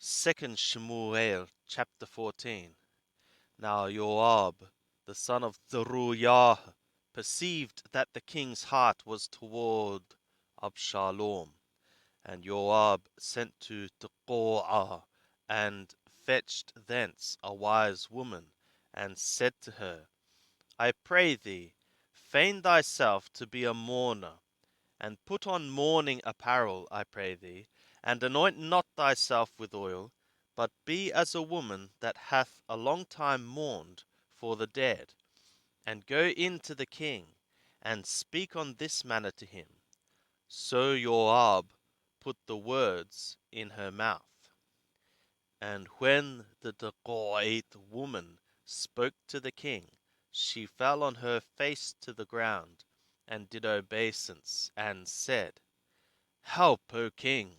2 Shmuel chapter 14. Now Joab, the son of Zeruiah, perceived that the king's heart was toward Absalom. And Joab sent to Tekoa, and fetched thence a wise woman, and said to her, I pray thee, feign thyself to be a mourner, and put on mourning apparel, I pray thee, and anoint not thyself with oil, but be as a woman that hath a long time mourned for the dead, and go in to the king, and speak on this manner to him. So Joab put the words in her mouth. And when the Tekoite woman spoke to the king, she fell on her face to the ground, and did obeisance, and said, Help, O king!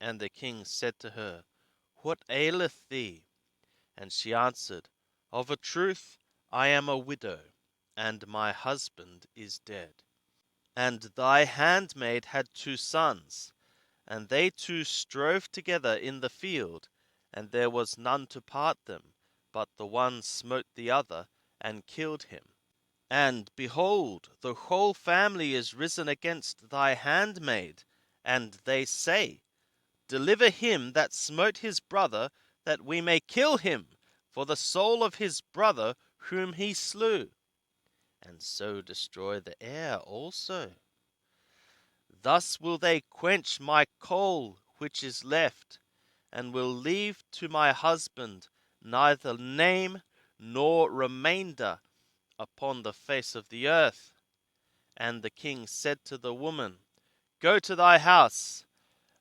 And the king said to her, What aileth thee? And she answered, Of a truth I am a widow, and my husband is dead. And thy handmaid had 2 sons, and they 2 strove together in the field, and there was none to part them, but the one smote the other, and killed him. And behold, the whole family is risen against thy handmaid, and they say, Deliver him that smote his brother, that we may kill him, for the soul of his brother whom he slew, and so destroy the heir also. Thus will they quench my coal which is left, and will leave to my husband neither name nor remainder upon the face of the earth. And the king said to the woman, Go to thy house,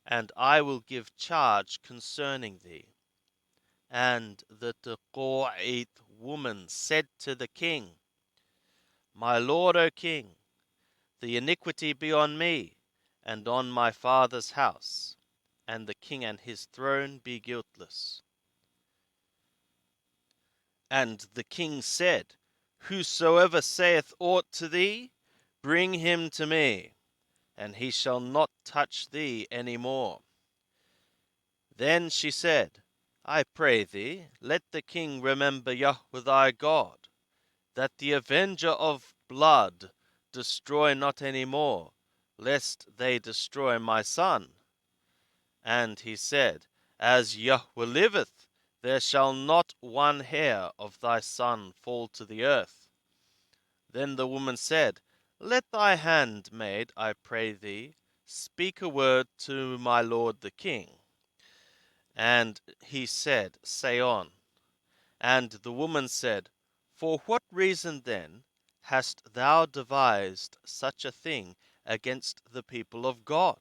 and I will give charge concerning thee. And the Tekoite woman said to the king, My lord, O king, the iniquity be on me, and on my father's house, and the king and his throne be guiltless. And the king said, Whosoever saith aught to thee, bring him to me, and he shall not touch thee any more. Then she said, I pray thee, let the king remember Yahweh thy God, that the avenger of blood destroy not any more, lest they destroy my son. And he said, As Yahweh liveth, there shall not one hair of thy son fall to the earth. Then the woman said, Let thy handmaid, I pray thee, speak a word to my lord the king. And he said, Say on. And the woman said, For what reason then hast thou devised such a thing against the people of God?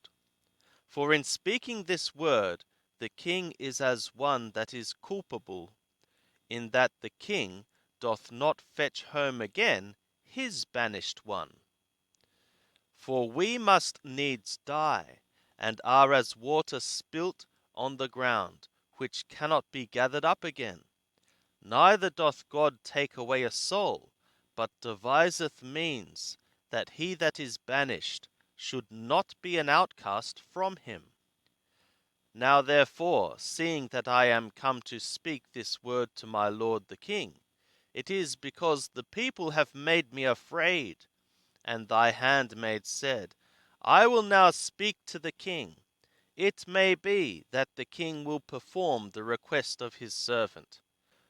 For in speaking this word, the king is as one that is culpable, in that the king doth not fetch home again his banished one. For we must needs die, and are as water spilt on the ground, which cannot be gathered up again. Neither doth God take away a soul, but deviseth means that he that is banished should not be an outcast from him. Now therefore, seeing that I am come to speak this word to my lord the king, it is because the people have made me afraid. And thy handmaid said, I will now speak to the king. It may be that the king will perform the request of his servant.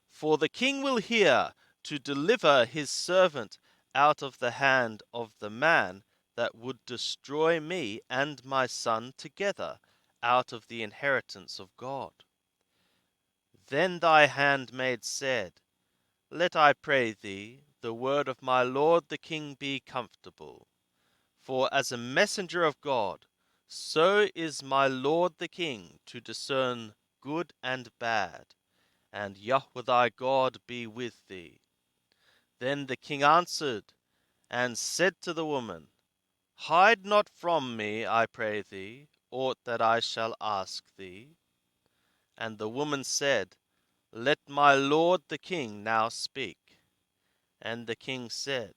For the king will hear to deliver his servant out of the hand of the man that would destroy me and my son together out of the inheritance of God. Then thy handmaid said, Let, I pray thee, the word of my lord the king be comfortable. For as a messenger of God, so is my lord the king to discern good and bad, and Yahweh thy God be with thee. Then the king answered, and said to the woman, Hide not from me, I pray thee, aught that I shall ask thee. And the woman said, Let my lord the king now speak. And the king said,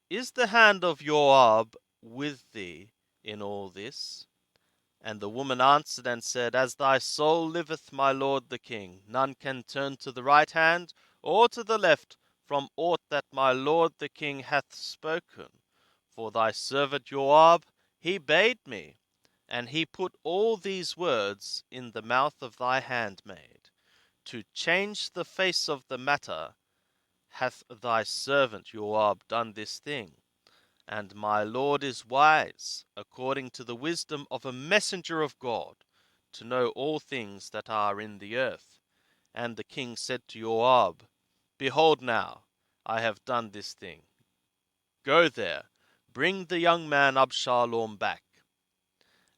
Is the hand of Joab with thee in all this? And the woman answered and said, As thy soul liveth, my lord the king, none can turn to the right hand or to the left from aught that my lord the king hath spoken. For thy servant Joab, he bade me, and he put all these words in the mouth of thy handmaid. To change the face of the matter hath thy servant Joab done this thing. And my Lord is wise, according to the wisdom of a messenger of God, to know all things that are in the earth. And the king said to Joab, Behold now, I have done this thing. Go there, bring the young man Absalom back.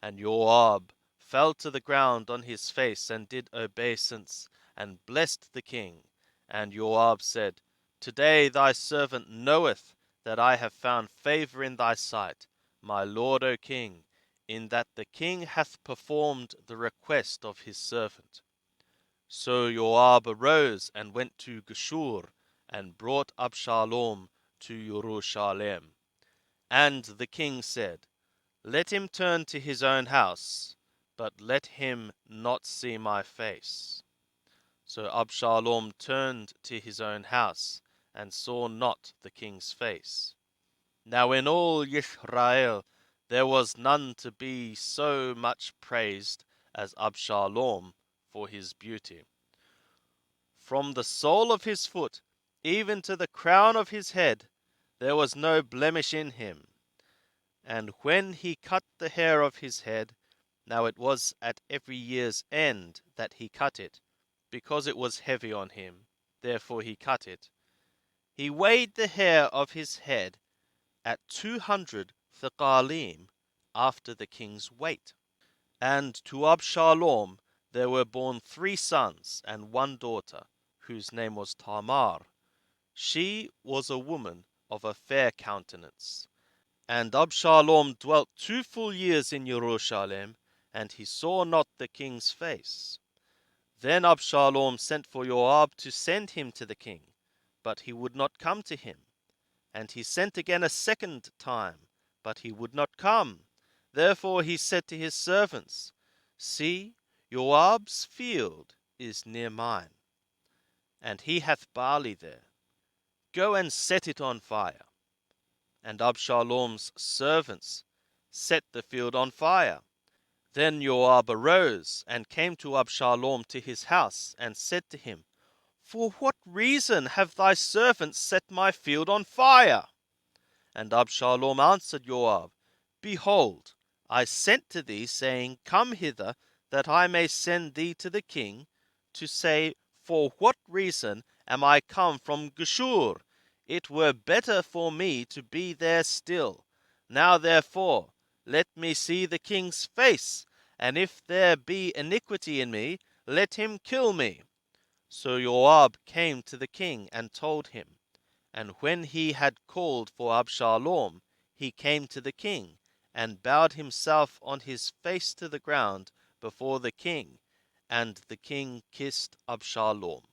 And Joab fell to the ground on his face, and did obeisance, and blessed the king. And Joab said, Today thy servant knoweth that I have found favor in thy sight, my lord O king, in that the king hath performed the request of his servant. So Joab arose and went to Geshur, and brought Absalom to Jerusalem. And the king said, Let him turn to his own house, but let him not see my face. So Absalom turned to his own house, and saw not the king's face. Now in all Israel there was none to be so much praised as Absalom for his beauty. From the sole of his foot even to the crown of his head there was no blemish in him. And when he cut the hair of his head, now it was at every year's end that he cut it, because it was heavy on him, therefore he cut it. He weighed the hair of his head at 200 thekalim, after the king's weight. And to Absalom there were born 3 sons and 1 daughter, whose name was Tamar. She was a woman of a fair countenance. And Absalom dwelt 2 full years in Jerusalem, and he saw not the king's face. Then Absalom sent for Joab to send him to the king, but he would not come to him. And he sent again a second time, but he would not come. Therefore he said to his servants, See, Joab's field is near mine, and he hath barley there. Go and set it on fire. And Absalom's servants set the field on fire. Then Joab arose and came to Absalom to his house, and said to him, For what reason have thy servants set my field on fire? And Absalom answered Joab, Behold, I sent to thee, saying, Come hither, that I may send thee to the king, to say, For what reason am I come from Geshur? It were better for me to be there still. Now therefore let me see the king's face, and if there be iniquity in me, let him kill me. So Joab came to the king and told him. And when he had called for Absalom, he came to the king, and bowed himself on his face to the ground before the king, and the king kissed Absalom.